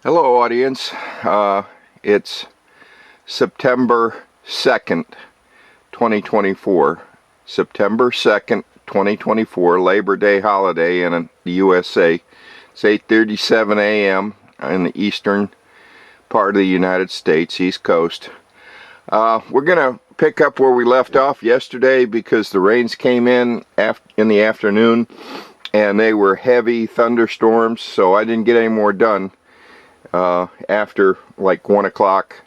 Hello audience, it's September 2nd, 2024. September 2nd, 2024, Labor Day holiday in the USA. It's 8:37 a.m. in the eastern part of the United States, East Coast. We're going to pick up where we left off yesterday because the rains came in the afternoon and they were heavy thunderstorms, so I didn't get any more done after like 1 o'clock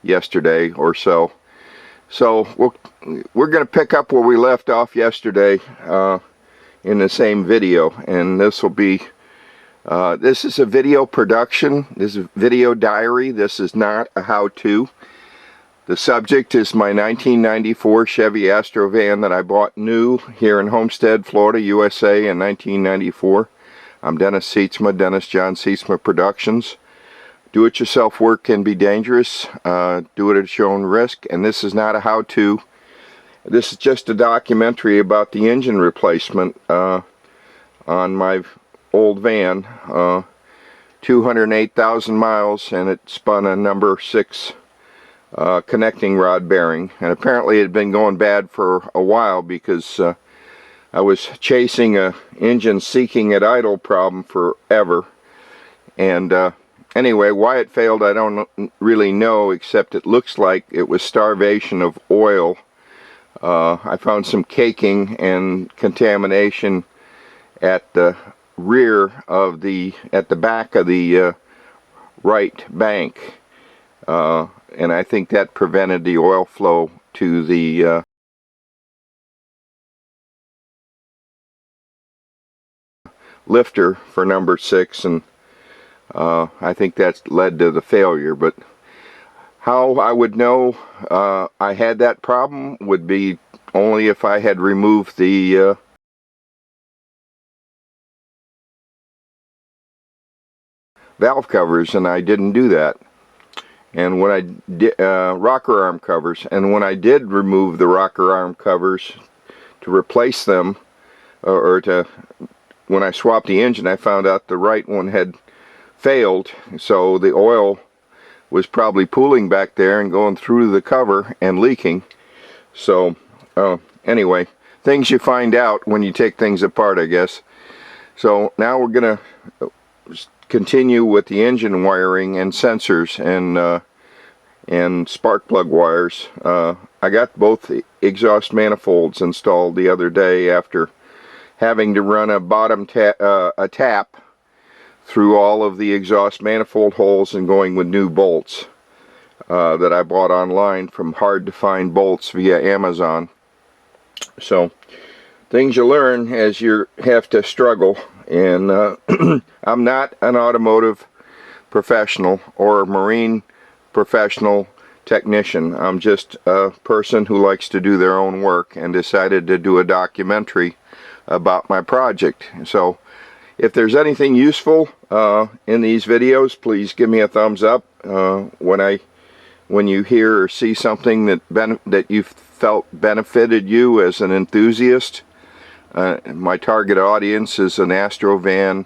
yesterday or so. So we're going to pick up where we left off yesterday in the same video, and this will be this is a video production. This is a video diary. This is not a how-to. The subject is my 1994 Chevy Astro van that I bought new here in Homestead, Florida, USA in 1994. I'm Dennis Sietsma, Dennis John Sietsma Productions. Do-it-yourself work can be dangerous. Do it at your own risk, and this is not a how-to. This is just a documentary about the engine replacement on my old van. 208,000 miles, and it spun a number 6 connecting rod bearing, and apparently it had been going bad for a while because I was chasing a engine seeking at idle problem forever. And anyway, why it failed I don't really know, except it looks like it was starvation of oil. I found some caking and contamination at the rear of at the back of the right bank, and I think that prevented the oil flow to the lifter for number 6, and I think that's led to the failure. But how I would know I had that problem would be only if I had removed the valve covers, and I didn't do that. And when I did rocker arm covers, and when I did remove the rocker arm covers to replace them, when I swapped the engine, I found out the right one had failed, so the oil was probably pooling back there and going through the cover and leaking. So anyway, things you find out when you take things apart, I guess. So now we're gonna continue with the engine wiring and sensors and spark plug wires. I got both the exhaust manifolds installed the other day after having to run a tap through all of the exhaust manifold holes and going with new bolts that I bought online from hard to find bolts via Amazon. So things you learn as you have to struggle. And I'm not an automotive professional or a marine professional technician. I'm just a person who likes to do their own work and decided to do a documentary about my project. So if there's anything useful in these videos, please give me a thumbs up. When you hear or see something that you felt benefited you as an enthusiast. My target audience is an Astro van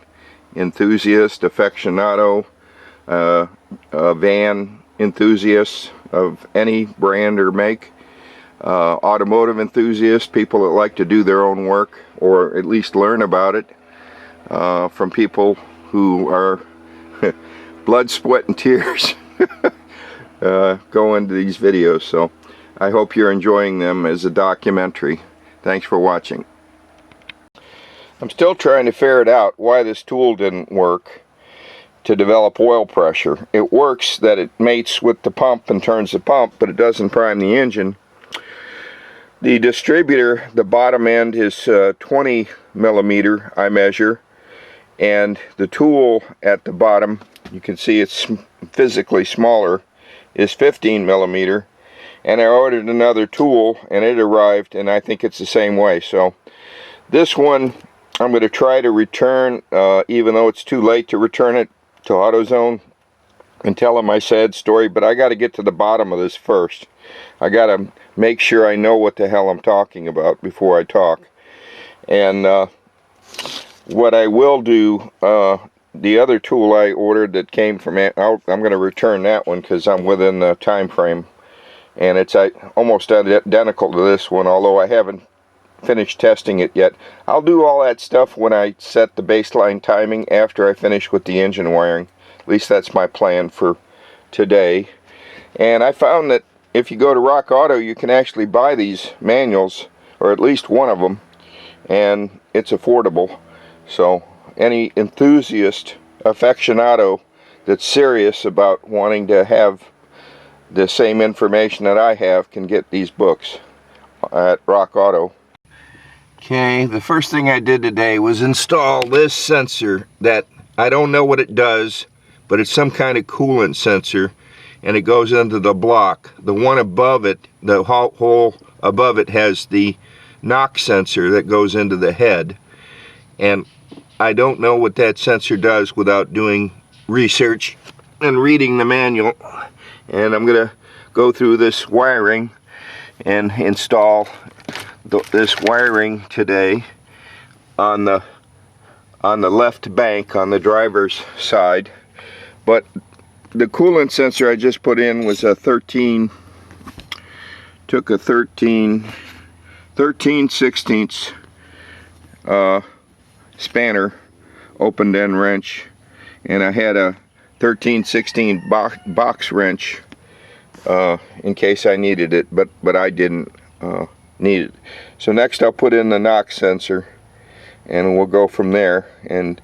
enthusiast, aficionado, van enthusiast of any brand or make, automotive enthusiasts, people that like to do their own work or at least learn about it from people who are blood, sweat, and tears go into these videos. So I hope you're enjoying them as a documentary. Thanks for watching. I'm still trying to ferret out why this tool didn't work to develop oil pressure. It works that it mates with the pump and turns the pump, but it doesn't prime the engine. The distributor, the bottom end is 20 millimeter, I measure, and the tool at the bottom, you can see it's physically smaller, is 15 millimeter. And I ordered another tool and it arrived, and I think it's the same way. So this one I'm going to try to return, even though it's too late to return it to AutoZone and tell them my sad story, but I got to get to the bottom of this first. I got to make sure I know what the hell I'm talking about before I talk. And what I will do the other tool I ordered that came from, I'm going to return that one because I'm within the time frame, and it's almost identical to this one, although I haven't finished testing it yet. I'll do all that stuff when I set the baseline timing after I finish with the engine wiring. At least that's my plan for today. And I found that if you go to Rock Auto, you can actually buy these manuals, or at least one of them, and it's affordable. So any enthusiast, aficionado that's serious about wanting to have the same information that I have can get these books at Rock Auto. Okay, the first thing I did today was install this sensor that I don't know what it does, but it's some kind of coolant sensor, and it goes into the block. The one above it, the hole above it, has the knock sensor that goes into the head, and I don't know what that sensor does without doing research and reading the manual. And I'm going to go through this wiring and install this wiring today on the left bank on the driver's side. But the coolant sensor I just put in was a 13 16ths spanner open end wrench, and I had a 13/16 box wrench in case I needed it, but I didn't need it. So next I'll put in the knock sensor and we'll go from there. And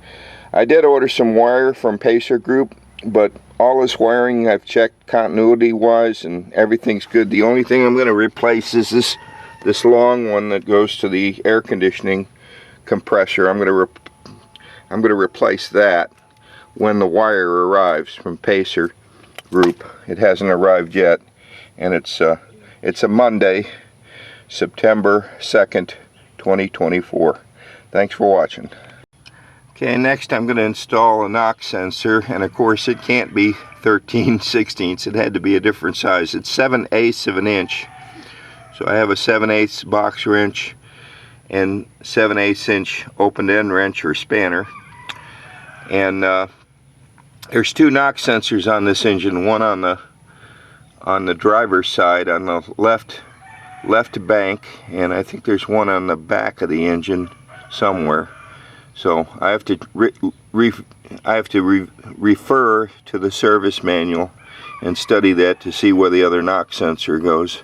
I did order some wire from Pacer Group, but all this wiring I've checked continuity wise and everything's good. The only thing I'm going to replace is this long one that goes to the air conditioning compressor. I'm going to replace that when the wire arrives from Pacer Group. It hasn't arrived yet, and it's a Monday, September 2nd, 2024. Thanks for watching. Okay, next I'm going to install a knock sensor, and of course it can't be 13/16. It had to be a different size. It's 7/8 of an inch. So I have a 7/8 box wrench and 7/8 inch open end wrench or spanner. And there's two knock sensors on this engine, one on the driver's side on the left bank, and I think there's one on the back of the engine somewhere. So I have to refer to the service manual and study that to see where the other knock sensor goes.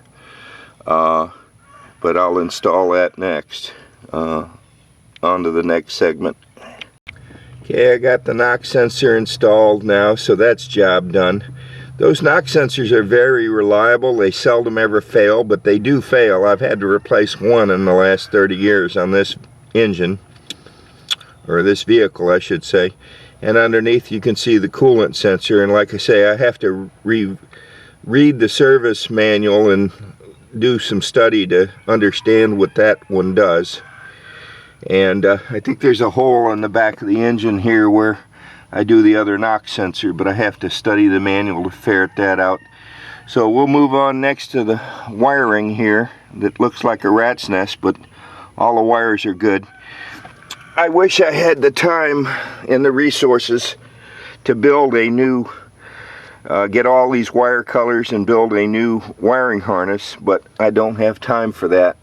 But I'll install that next onto the next segment. Okay, I got the knock sensor installed now, so that's job done. Those knock sensors are very reliable. They seldom ever fail, but they do fail. I've had to replace one in the last 30 years on this engine, or this vehicle I should say. And underneath you can see the coolant sensor, and like I say, I have to read the service manual and do some study to understand what that one does. And I think there's a hole in the back of the engine here where I do the other knock sensor, but I have to study the manual to ferret that out. So we'll move on next to the wiring here that looks like a rat's nest, but all the wires are good. I wish I had the time and the resources to build a new, get all these wire colors and build a new wiring harness, but I don't have time for that,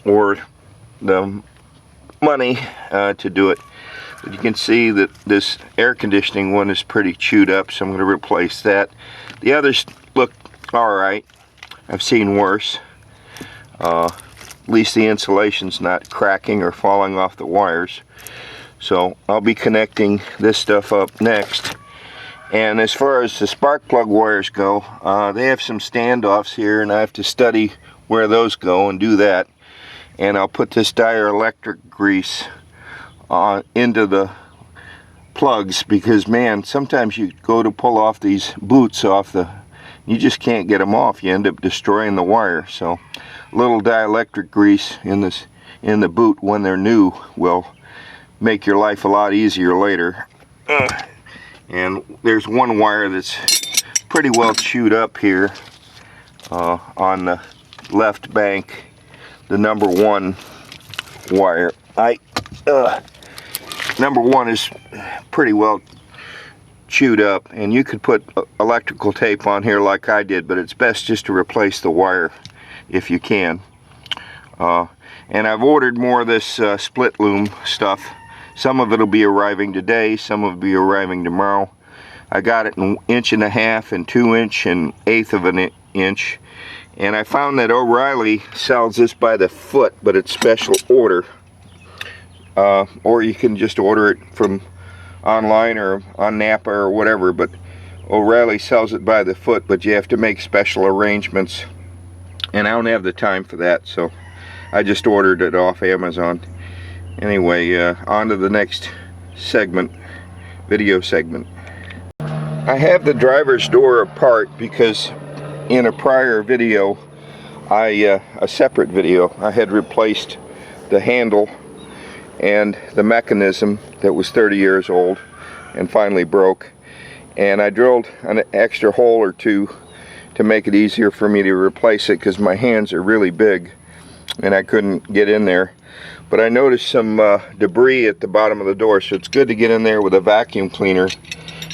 or the money to do it. But you can see that this air conditioning one is pretty chewed up, so I'm going to replace that. The others look alright. I've seen worse. At least the insulation's not cracking or falling off the wires. So I'll be connecting this stuff up next. And as far as the spark plug wires go, they have some standoffs here, and I have to study where those go and do that. And I'll put this dielectric grease into the plugs, because man, sometimes you go to pull off these boots off you just can't get them off. You end up destroying the wire. So a little dielectric grease in the boot when they're new will make your life a lot easier later. And there's one wire that's pretty well chewed up here on the left bank, the number 1 wire. number one is pretty well chewed up, and you could put electrical tape on here like I did, but it's best just to replace the wire if you can. And I've ordered more of this split loom stuff. Some of it will be arriving today, some will be arriving tomorrow. I got it in 1.5 and 2 inch and 1/8 of an inch. And I found that O'Reilly sells this by the foot, but it's special order. Or you can just order it from online or on Napa or whatever, but O'Reilly sells it by the foot, but you have to make special arrangements. And I don't have the time for that, so I just ordered it off Amazon. Anyway, on to the next segment, video segment. I have the driver's door apart because in a prior video, a separate video, I had replaced the handle and the mechanism that was 30 years old and finally broke. And I drilled an extra hole or two to make it easier for me to replace it because my hands are really big and I couldn't get in there. But I noticed some debris at the bottom of the door, so it's good to get in there with a vacuum cleaner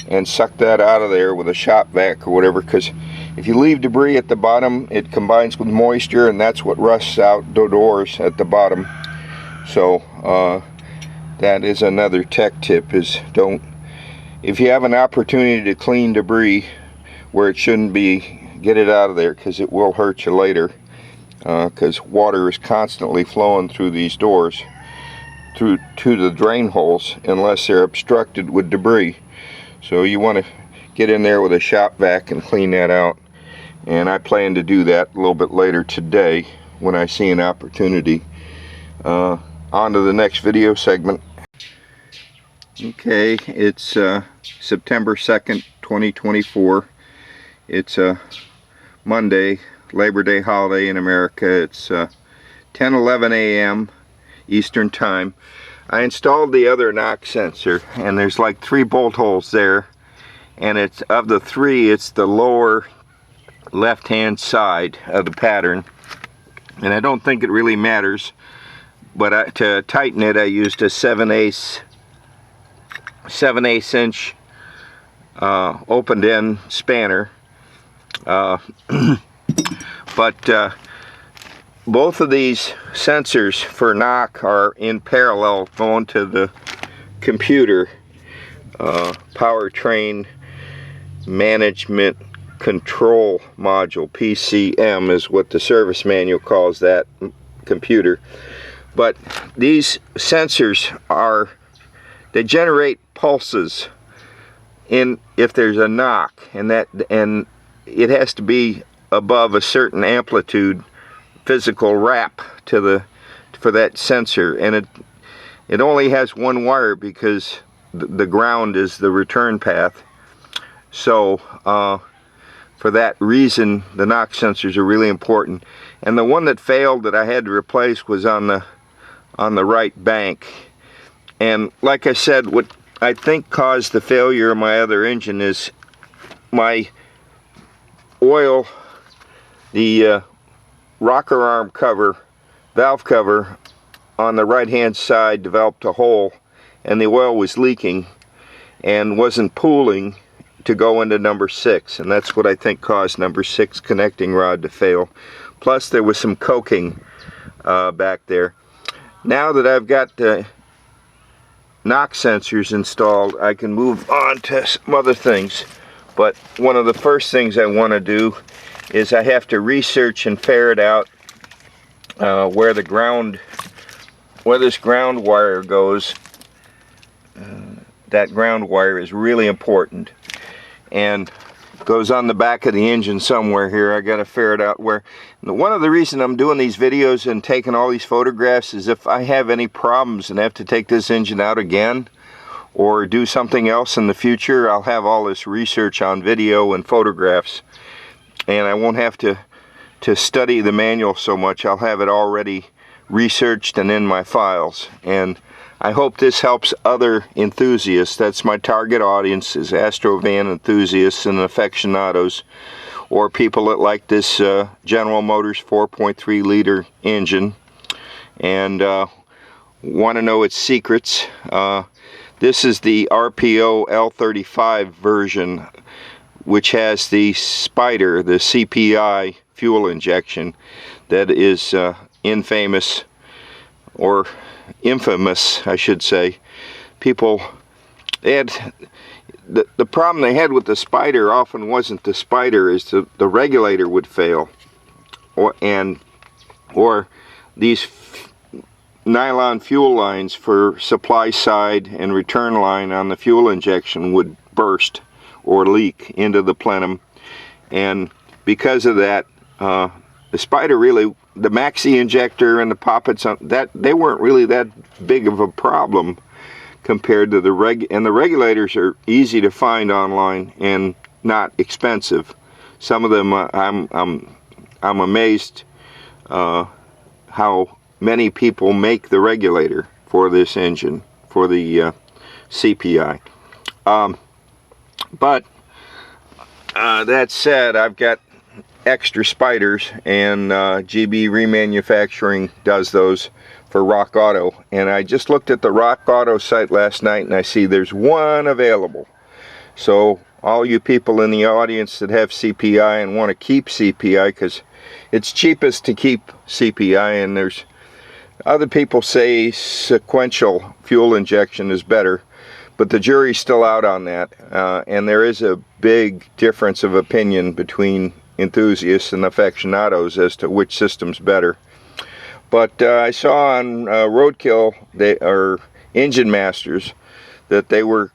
and suck that out of there with a shop vac or whatever, because if you leave debris at the bottom, it combines with moisture and that's what rusts out the doors at the bottom. So that is another tech tip, is if you have an opportunity to clean debris where it shouldn't be, get it out of there, because it will hurt you later, because water is constantly flowing through these doors to the drain holes unless they're obstructed with debris. So you want to get in there with a shop vac and clean that out, and I plan to do that a little bit later today when I see an opportunity. On to the next video segment. Okay, it's September 2nd, 2024. It's Monday, Labor Day holiday in America. It's 10:11 a.m. Eastern Time. I installed the other knock sensor, and there's like 3 bolt holes there, and it's of the 3, it's the lower left hand side of the pattern, and I don't think it really matters, but to tighten it I used a 7/8 inch opened end spanner. But both of these sensors for knock are in parallel going to the computer, powertrain management control module, PCM is what the service manual calls that computer. But these sensors they generate pulses if there's a knock, and it has to be above a certain amplitude physical wrap for that sensor, and it only has one wire because the ground is the return path. So for that reason, the knock sensors are really important. And the one that failed that I had to replace was on the right bank. And like I said, what I think caused the failure of my other engine is my oil, the rocker arm cover, valve cover on the right hand side developed a hole, and the oil was leaking and wasn't pooling to go into number 6, and that's what I think caused number 6 connecting rod to fail. Plus there was some coking back there. Now that I've got the knock sensors installed, I can move on to some other things. But one of the first things I want to do is I have to research and ferret out where this ground wire goes. That ground wire is really important and goes on the back of the engine somewhere here. I got to ferret out where. One of the reasons I'm doing these videos and taking all these photographs is if I have any problems and have to take this engine out again or do something else in the future, I'll have all this research on video and photographs, and I won't have to study the manual so much. I'll have it already researched and in my files, and I hope this helps other enthusiasts. That's my target audience, is Astro van enthusiasts and aficionados, or people that like this General Motors 4.3 liter engine and want to know its secrets. This is the RPO L35 version, which has the Spider, the CPI fuel injection that is infamous, or infamous, I should say. People, they had, the problem they had with the Spider often wasn't the Spider, is the regulator would fail, or these nylon fuel lines for supply side and return line on the fuel injection would burst or leak into the plenum, and because of that, the Spider really, the maxi injector and the poppets, that they weren't really that big of a problem compared to the regulators are easy to find online and not expensive. Some of them, I'm amazed how many people make the regulator for this engine, for the CPI. But that said, I've got extra Spiders, and GB Remanufacturing does those for Rock Auto, and I just looked at the Rock Auto site last night and I see there's one available. So all you people in the audience that have CPI and want to keep CPI, because it's cheapest to keep CPI, and there's other people say sequential fuel injection is better, but the jury's still out on that, and there is a big difference of opinion between enthusiasts and aficionados as to which system's better. But I saw on Roadkill, or Engine Masters, that they were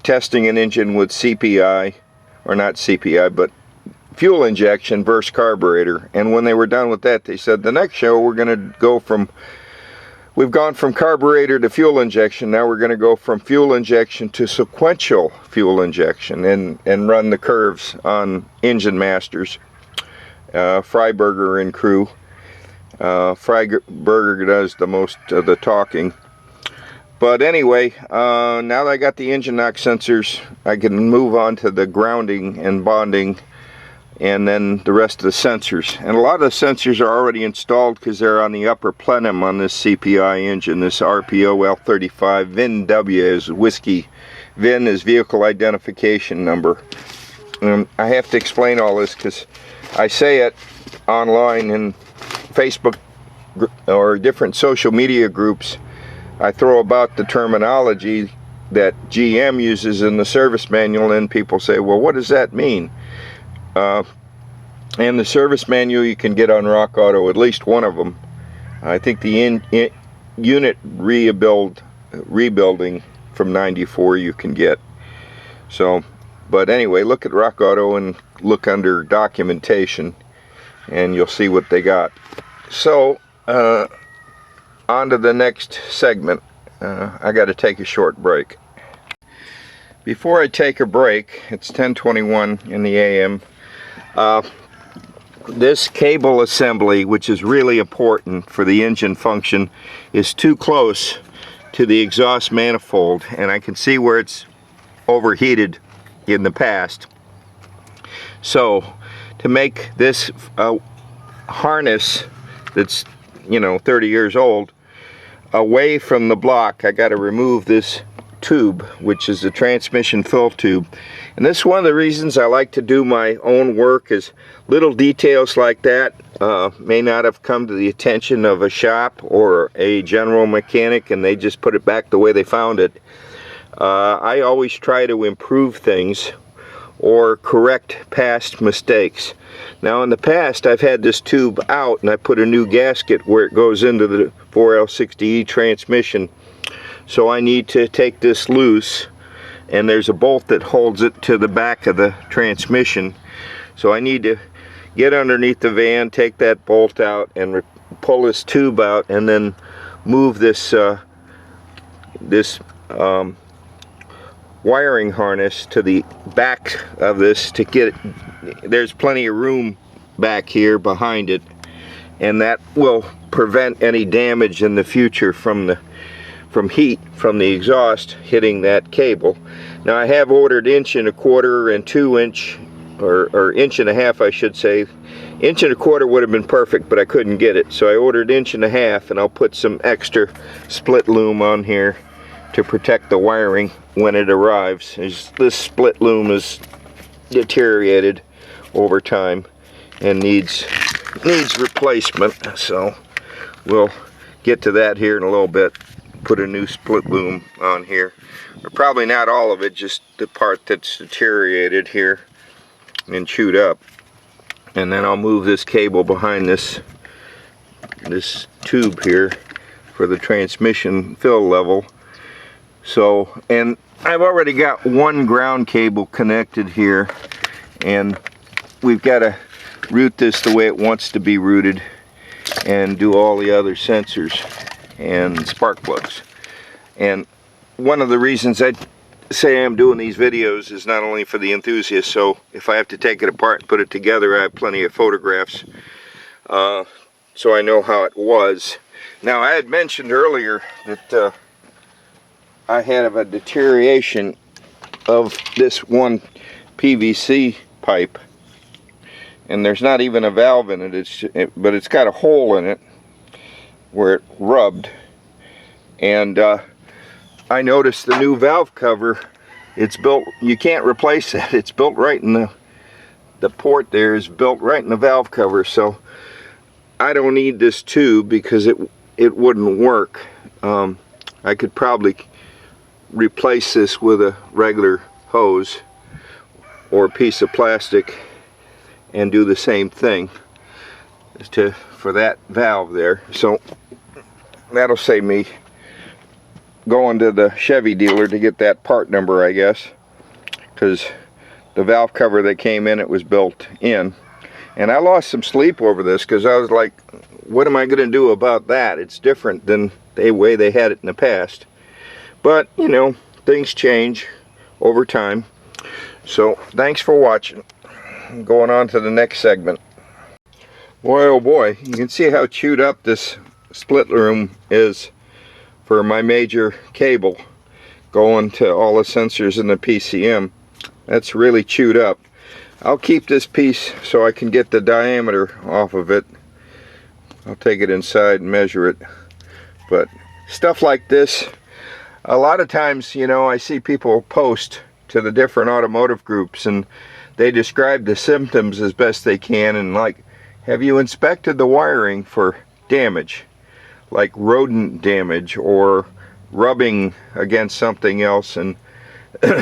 testing an engine with CPI, or not CPI, but fuel injection versus carburetor, and when they were done with that, they said the next show we're going to go from, we've gone from carburetor to fuel injection, now we're going to go from fuel injection to sequential fuel injection, and run the curves on Engine Masters. Freiberger and crew. Freiberger does the most of the talking. But anyway, now that I got the engine knock sensors, I can move on to the grounding and bonding, and then the rest of the sensors. And a lot of the sensors are already installed because they're on the upper plenum on this CPI engine, this RPO L35. VIN W is whiskey. VIN is vehicle identification number. I have to explain all this because I say it online in Facebook or different social media groups. I throw about the terminology that GM uses in the service manual, and people say, well, what does that mean? And the service manual you can get on Rock Auto, at least one of them. I think the unit rebuilding from '94 you can get. So, but anyway, look at Rock Auto and look under documentation, and you'll see what they got. So, on to the next segment. I got to take a short break. Before I take a break, it's 10:21 in the AM. This cable assembly, which is really important for the engine function, is too close to the exhaust manifold, and I can see where it's overheated in the past. So to make this harness that's 30 years old away from the block, I got to remove this tube, which is the transmission fill tube. And this is one of the reasons I like to do my own work, is little details like that may not have come to the attention of a shop or a general mechanic, and they just put it back the way they found it. I always try to improve things or correct past mistakes. Now in the past I've had this tube out and I put a new gasket where it goes into the 4L60E transmission. So I need to take this loose, and there's a bolt that holds it to the back of the transmission. So I need to get underneath the van, take that bolt out, and pull this tube out, and then move this wiring harness to the back of this to get it. There's plenty of room back here behind it, and that will prevent any damage in the future from heat from the exhaust hitting that cable. Now I have ordered 1¼ and 2 inch, or 1.5 inches I should say. 1¼ would have been perfect, but I couldn't get it, so I ordered 1.5 inches, and I'll put some extra split loom on here to protect the wiring when it arrives. This split loom is deteriorated over time and needs replacement, so we'll get to that here in a little bit. Put a new split loom on here, or probably not all of it, just the part that's deteriorated here and chewed up. And then I'll move this cable behind this tube here for the transmission fill level. So, and I've already got one ground cable connected here, and we've got to route this the way it wants to be routed and do all the other sensors and spark plugs. And one of the reasons I say I'm doing these videos is not only for the enthusiasts, so if I have to take it apart and put it together, I have plenty of photographs so I know how it was. Now, I had mentioned earlier that I had a deterioration of this one PVC pipe, and there's not even a valve in it, but it's got a hole in it where it rubbed. And I noticed the new valve cover, it's built, you can't replace it, it's built right in the port there is built right in the valve cover, so I don't need this tube because it wouldn't work. I could probably replace this with a regular hose or a piece of plastic and do the same thing for that valve there. So that'll save me going to the Chevy dealer to get that part number, I guess, because the valve cover that came in, it was built in. And I lost some sleep over this because I was like, what am I going to do about that? It's different than the way they had it in the past. But, you know, things change over time. So, thanks for watching. I'm going on to the next segment. Boy, oh boy, you can see how chewed up this split loom is for my major cable going to all the sensors in the PCM. That's really chewed up. I'll keep this piece so I can get the diameter off of it. I'll take it inside and measure it. But stuff like this, a lot of times, you know, I see people post to the different automotive groups and they describe the symptoms as best they can, and like, have you inspected the wiring for damage, like rodent damage or rubbing against something else? And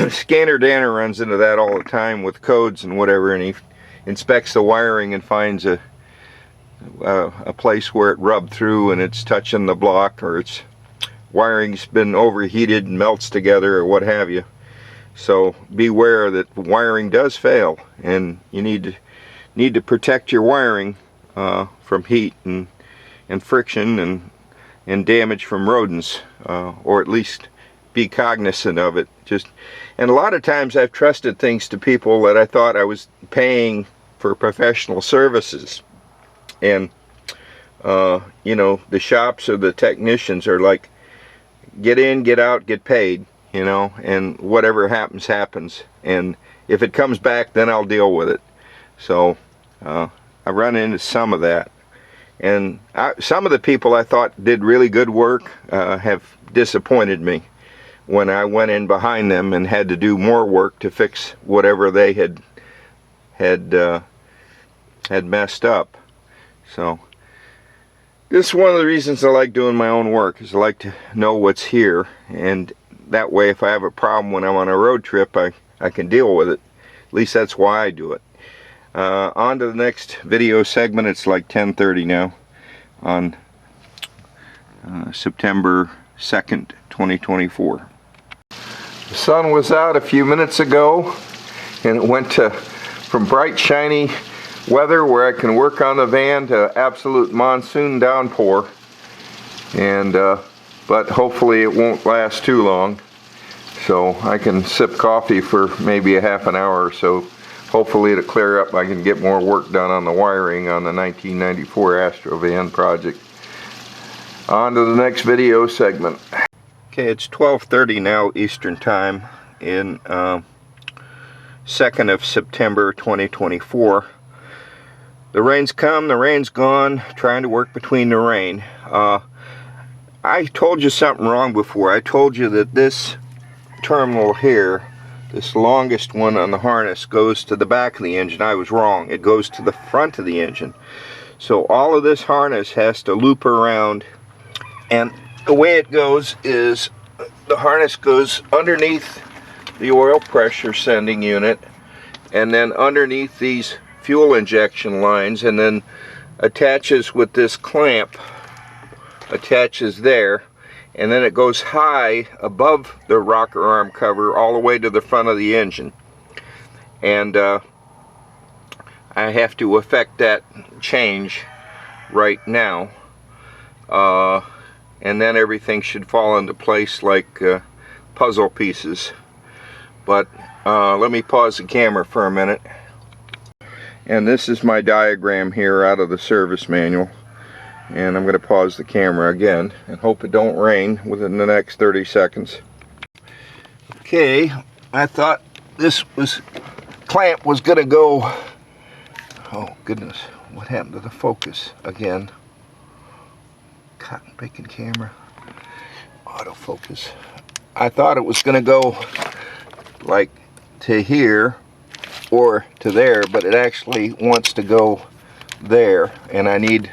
Scanner Danner runs into that all the time with codes and whatever, and he inspects the wiring and finds a place where it rubbed through and it's touching the block, or its wiring's been overheated and melts together, or what have you. So beware that wiring does fail, and you need to protect your wiring from heat and friction and damage from rodents, or at least be cognizant of it. And a lot of times I've trusted things to people that I thought I was paying for professional services, and you know, the shops or the technicians are like, get in, get out, get paid, you know, and whatever happens, happens. And if it comes back, then I'll deal with it. So I run into some of that. And some of the people I thought did really good work have disappointed me when I went in behind them and had to do more work to fix whatever they had messed up. So this is one of the reasons I like doing my own work, is I like to know what's here, and that way if I have a problem when I'm on a road trip, I can deal with it. At least that's why I do it. On to the next video segment. It's like 10:30 now on September 2nd, 2024. The sun was out a few minutes ago, and it went from bright shiny weather where I can work on the van to absolute monsoon downpour. And but hopefully it won't last too long, so I can sip coffee for maybe a half an hour or so. Hopefully it'll clear up. I can get more work done on the wiring on the 1994 Astro van project. On to the next video segment. Okay, it's 12:30 now Eastern Time in 2nd of September 2024. The rain's come, the rain's gone, trying to work between the rain. I told you something wrong before. I told you that this terminal here, this longest one on the harness, goes to the back of the engine. I was wrong. It goes to the front of the engine. So all of this harness has to loop around, and the way it goes is the harness goes underneath the oil pressure sending unit, and then underneath these fuel injection lines, and then attaches with this clamp, attaches there, and then it goes high above the rocker arm cover all the way to the front of the engine. And I have to effect that change right now, and then everything should fall into place like puzzle pieces. But let me pause the camera for a minute. And this is my diagram here out of the service manual. And I'm going to pause the camera again and hope it don't rain within the next 30 seconds. Okay, I thought this clamp was going to go. Oh goodness, what happened to the focus again? Cotton picking camera. Autofocus. I thought it was going to go like to here or to there, but it actually wants to go there, and I need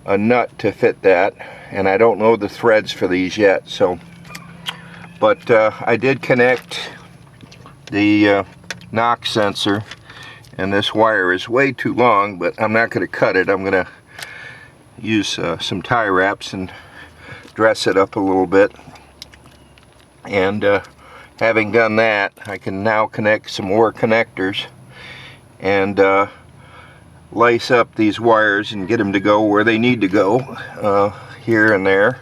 a nut to fit that, and I don't know the threads for these yet. So, but I did connect the knock sensor, and this wire is way too long, but I'm not going to cut it. I'm going to use some tie wraps and dress it up a little bit, and having done that, I can now connect some more connectors and lace up these wires and get them to go where they need to go, here and there.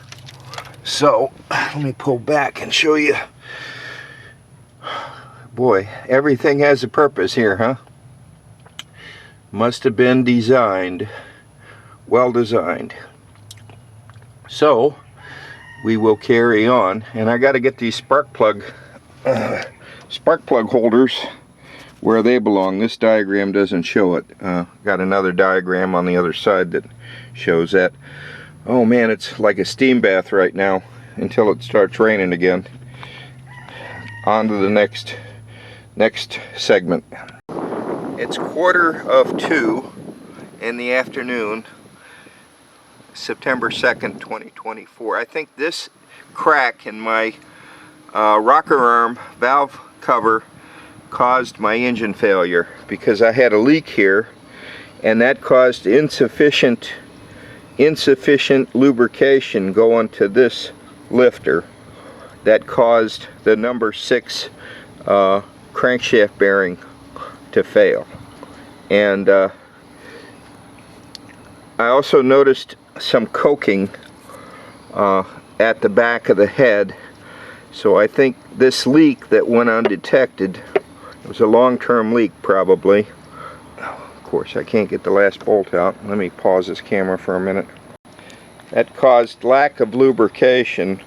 So let me pull back and show you. Boy, everything has a purpose here, huh? Must have been designed, well designed. So we will carry on, and I got to get these spark plug holders where they belong. This diagram doesn't show it. Got another diagram on the other side that shows that. Oh man, it's like a steam bath right now until it starts raining again. On to the next segment. It's 1:45 in the afternoon, September 2nd, 2024. I think this crack in my rocker arm valve cover caused my engine failure, because I had a leak here, and that caused insufficient lubrication going to this lifter. That caused the number 6 crankshaft bearing to fail. And I also noticed some coking at the back of the head. So I think this leak that went undetected, it was a long-term leak probably. Of course, I can't get the last bolt out. Let me pause this camera for a minute. That caused lack of lubrication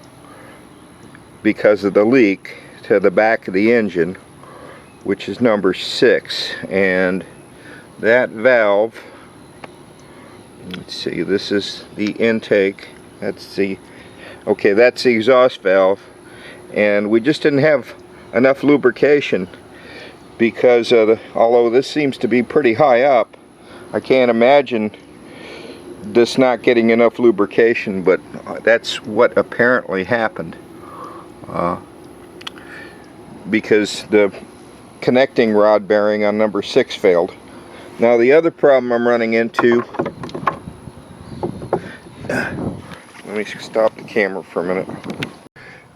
because of the leak to the back of the engine, which is number 6. And that valve, let's see, this is the intake, that's the exhaust valve, and we just didn't have enough lubrication, because although this seems to be pretty high up, I can't imagine this not getting enough lubrication, but that's what apparently happened, because the connecting rod bearing on number 6 failed. Now the other problem I'm running into, let me stop the camera for a minute.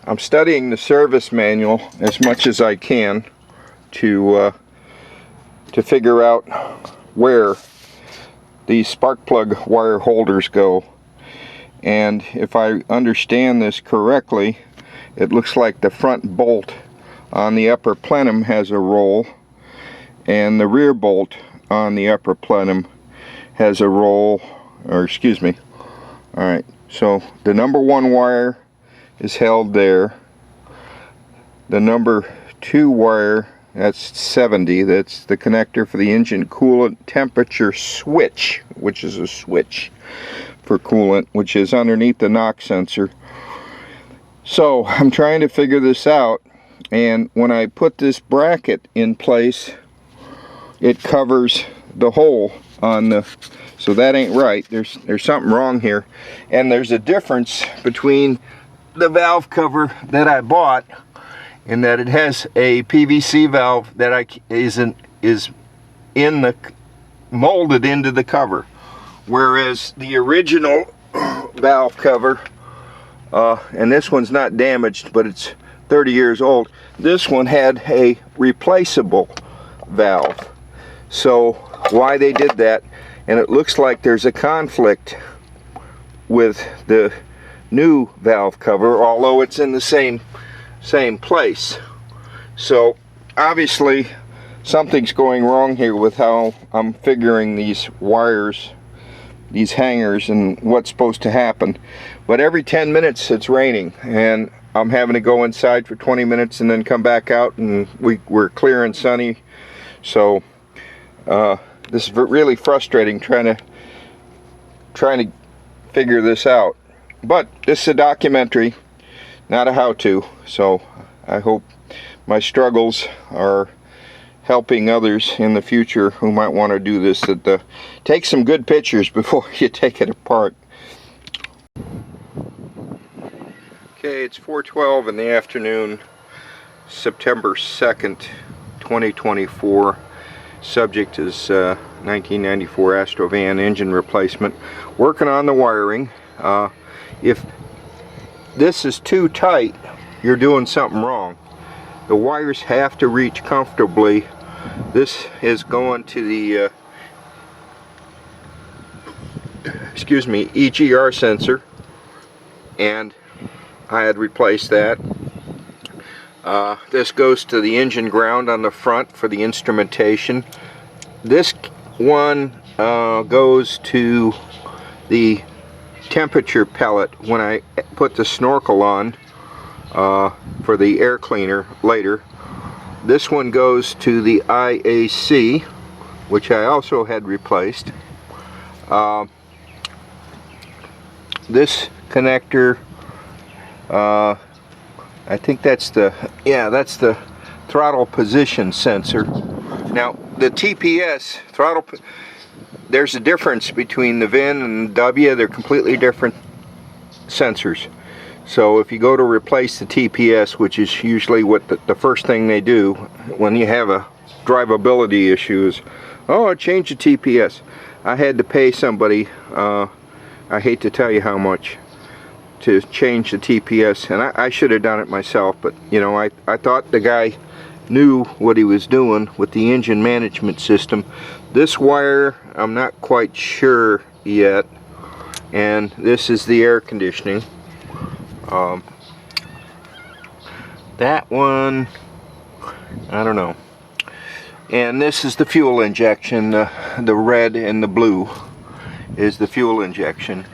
I'm studying the service manual as much as I can to figure out where these spark plug wire holders go. And if I understand this correctly, it looks like the front bolt on the upper plenum has a roll, and the rear bolt on the upper plenum has a roll, or excuse me. Alright, so the number 1 wire is held there. The number 2 wire, that's 70, that's the connector for the engine coolant temperature switch, which is a switch for coolant, which is underneath the knock sensor So I'm trying to figure this out, and when I put this bracket in place, it covers the hole on the, so that ain't right. There's something wrong here, and there's a difference between the valve cover that I bought in that it has a PVC valve that is in the molded into the cover, whereas the original valve cover, and this one's not damaged, but it's 30 years old. This one had a replaceable valve. So why they did that, and it looks like there's a conflict with the new valve cover, although it's in the same place. So obviously something's going wrong here with how I'm figuring these wires, these hangers, and what's supposed to happen. But every 10 minutes it's raining, and I'm having to go inside for 20 minutes and then come back out, and we're clear and sunny. So this is really frustrating trying to figure this out. But this is a documentary, not a how-to, so I hope my struggles are helping others in the future who might want to do this. Take some good pictures before you take it apart. Okay, it's 4:12 in the afternoon, September 2nd, 2024. Subject is 1994 Astro van engine replacement. Working on the wiring. If this is too tight, you're doing something wrong. The wires have to reach comfortably. This is going to the EGR sensor, and I had replaced that. This goes to the engine ground on the front for the instrumentation. This one goes to the temperature pellet when I put the snorkel on for the air cleaner later. This one goes to the IAC, which I also had replaced. This connector, I think that's the throttle position sensor. Now the TPS throttle, there's a difference between the VIN and the W. They're completely different sensors. So if you go to replace the TPS, which is usually what the first thing they do when you have a drivability issue is, oh, change the TPS. I had to pay somebody, I hate to tell you how much, to change the TPS, and I should have done it myself, but you know, I thought the guy knew what he was doing with the engine management system. This wire, I'm not quite sure yet, and this is the air conditioning. That one, I don't know. And this is the fuel injection. The red and the blue is the fuel injection.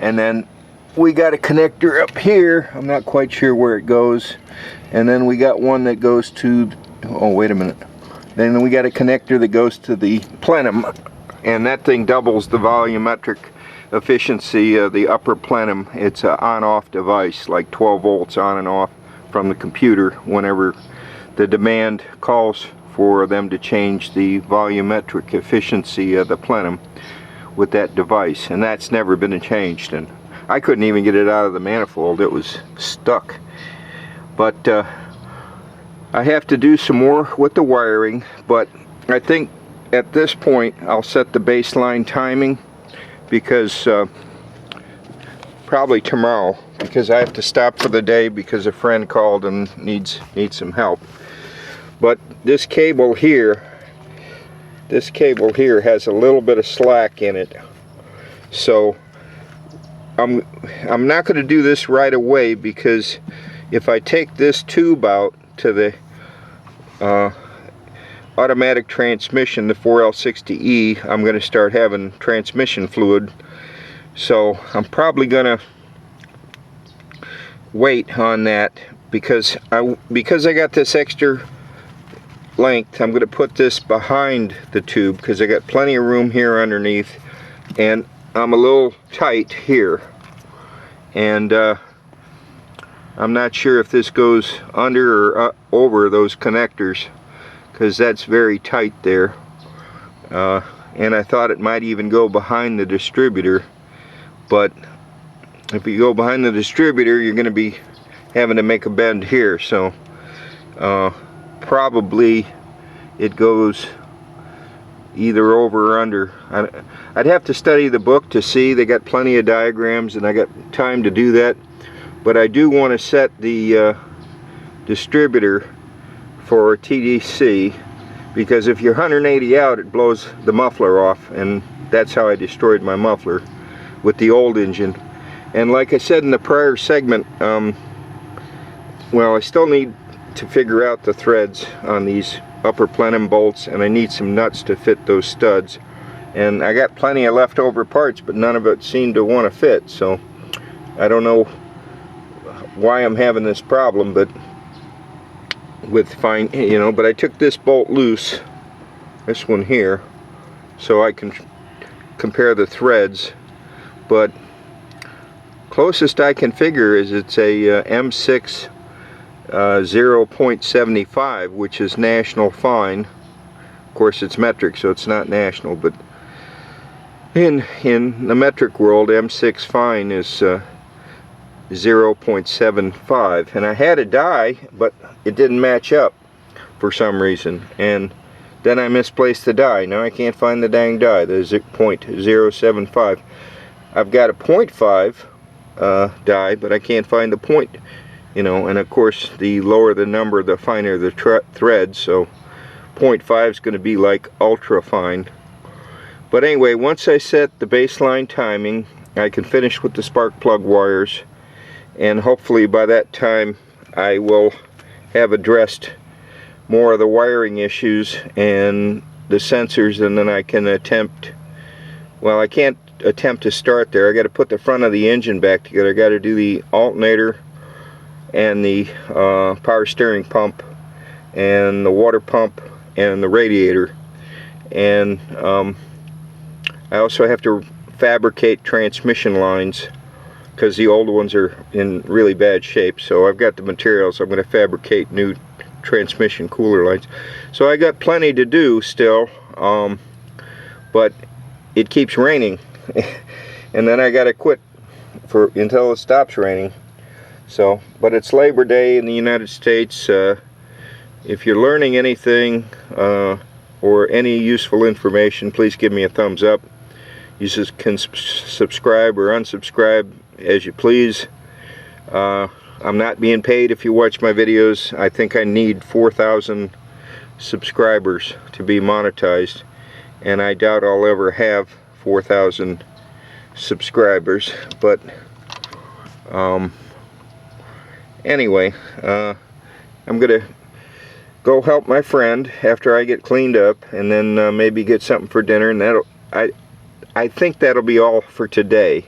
And then we got a connector up here. I'm not quite sure where it goes. And then we got one that goes to, oh wait a minute. Then we got a connector that goes to the plenum. And that thing doubles the volumetric efficiency of the upper plenum. It's an on-off device, like 12 volts on and off from the computer whenever the demand calls for them to change the volumetric efficiency of the plenum with that device, and that's never been changed, and I couldn't even get it out of the manifold. It was stuck. But I have to do some more with the wiring, but I think at this point I'll set the baseline timing, because probably tomorrow, because I have to stop for the day because a friend called and needs some help. But this cable here has a little bit of slack in it, so I'm not going to do this right away, because if I take this tube out to the automatic transmission, the 4L60E, I'm going to start having transmission fluid. So I'm probably going to wait on that, because I got this extra length. I'm going to put this behind the tube because I got plenty of room here underneath, and I'm a little tight here, and I'm not sure if this goes under or over those connectors, because that's very tight there. And I thought it might even go behind the distributor, but if you go behind the distributor, you're going to be having to make a bend here, so probably it goes either over or under. I'd have to study the book to see. They got plenty of diagrams and I got time to do that, but I do want to set the distributor for TDC, because if you're 180 out, it blows the muffler off, and that's how I destroyed my muffler with the old engine. And like I said in the prior segment, well, I still need to figure out the threads on these upper plenum bolts, and I need some nuts to fit those studs. And I got plenty of leftover parts, but none of it seemed to want to fit, so I don't know why I'm having this problem, but with fine, you know, but I took this bolt loose, this one here, so I can compare the threads, but closest I can figure is it's a M6 0.75, which is national fine. Of course it's metric, so it's not national, but in the metric world, M6 fine is 0.75, and I had a die, but it didn't match up for some reason, and then I misplaced the die. Now I can't find the dang die, the 0.075. I've got a 0.5 die, but I can't find the point, you know, and of course the lower the number, the finer the thread, so 0.5 is going to be like ultra fine. But anyway, once I set the baseline timing, I can finish with the spark plug wires, and hopefully by that time I will have addressed more of the wiring issues and the sensors, and then I can attempt, well, I can't attempt to start there. I got to put the front of the engine back together. I got to do the alternator and the power steering pump and the water pump and the radiator, and I also have to fabricate transmission lines, because the old ones are in really bad shape. So I've got the materials. I'm going to fabricate new transmission cooler lines. So I got plenty to do still, but it keeps raining and then I got to quit until it stops raining. So, but it's Labor Day in the United States. If you're learning anything or any useful information, please give me a thumbs up. You just can subscribe or unsubscribe as you please. I'm not being paid if you watch my videos. I think I need 4,000 subscribers to be monetized, and I doubt I'll ever have 4,000 subscribers, but anyway, I'm gonna go help my friend after I get cleaned up, and then maybe get something for dinner, and I think that'll be all for today.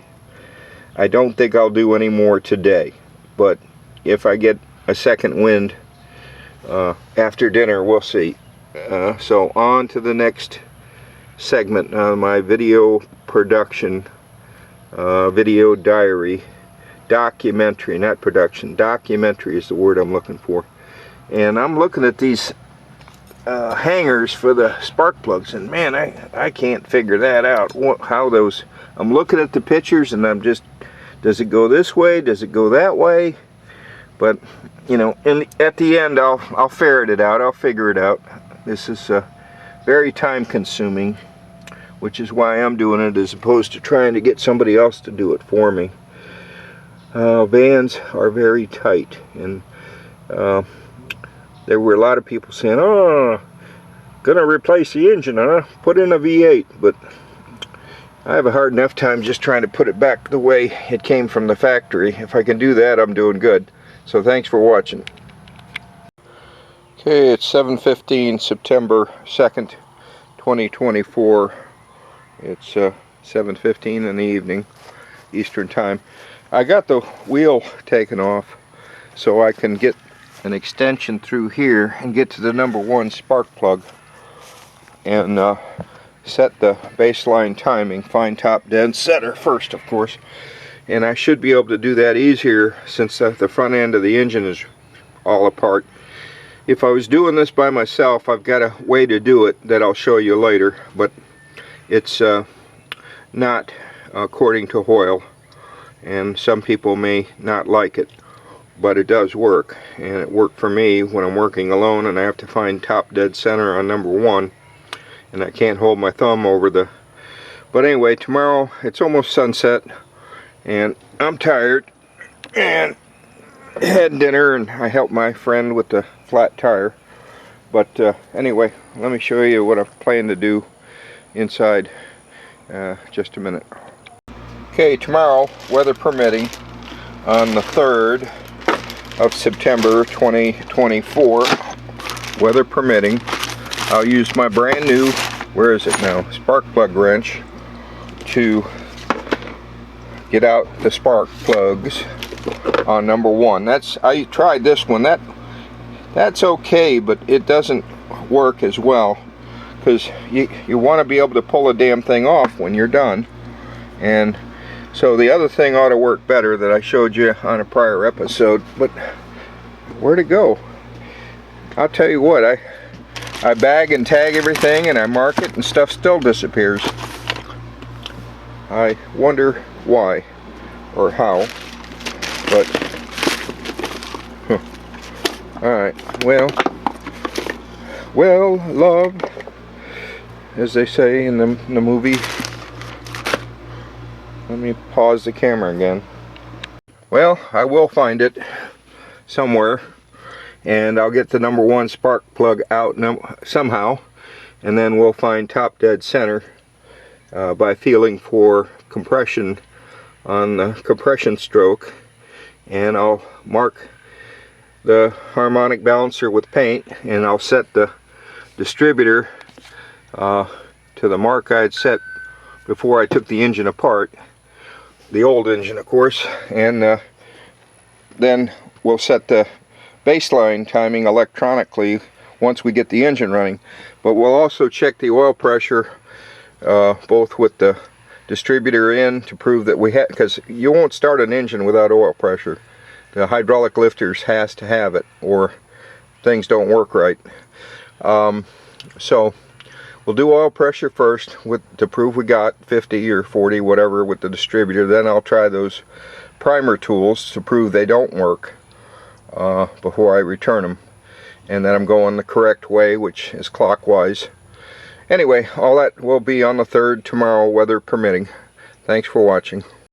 I don't think I'll do any more today, but if I get a second wind after dinner, we'll see. So on to the next segment, my video production, video diary, documentary, not production, documentary is the word I'm looking for. And I'm looking at these hangers for the spark plugs, and man, I can't figure that out. How those, I'm looking at the pictures and I'm just, does it go this way, does it go that way? But you know, at the end I'll ferret it out, I'll figure it out. This is very time consuming, which is why I'm doing it as opposed to trying to get somebody else to do it for me. Vans are very tight, and there were a lot of people saying, oh, gonna replace the engine, huh? Put in a V8, but I have a hard enough time just trying to put it back the way it came from the factory. If I can do that, I'm doing good. So thanks for watching. Okay, it's 7:15, September 2nd, 2024. It's 7:15 in the evening, Eastern Time. I got the wheel taken off so I can get an extension through here and get to the #1 spark plug and set the baseline timing. Find top dead center first, of course. and I should be able to do that easier since the front end of the engine is all apart. If I was doing this by myself, I've got a way to do it that I'll show you later, but it's not according to Hoyle, and some people may not like it, but it does work, and it worked for me when I'm working alone and I have to find top dead center on number 1, and I can't hold my thumb over the... But anyway, tomorrow it's almost sunset and I'm tired and had dinner, and I helped my friend with the flat tire. But anyway, let me show you what I plan to do inside just a minute. Okay, tomorrow, weather permitting, on the 3rd of September 2024, weather permitting, I'll use my brand new, where is it now, spark plug wrench to get out the spark plugs on number 1. I tried this one. That's okay, but it doesn't work as well, because you want to be able to pull the damn thing off when you're done. And so the other thing ought to work better that I showed you on a prior episode, but where'd it go? I'll tell you what, I bag and tag everything and I mark it and stuff still disappears. I wonder why or how. But alright, well, love, as they say in the movie. Let me pause the camera again. Well, I will find it somewhere, and I'll get the number 1 spark plug out somehow, and then we'll find top dead center by feeling for compression on the compression stroke, and I'll mark the harmonic balancer with paint, and I'll set the distributor to the mark I had set before I took the engine apart, the old engine of course, and then we'll set the baseline timing electronically once we get the engine running. But we'll also check the oil pressure both with the distributor in to prove that we have, because you won't start an engine without oil pressure. The hydraulic lifters has to have it or things don't work right. So we'll do oil pressure first to prove we got 50 or 40 whatever with the distributor. Then I'll try those primer tools to prove they don't work before I return them, and then I'm going the correct way, which is clockwise. Anyway, all that will be on the 3rd tomorrow, weather permitting. Thanks for watching.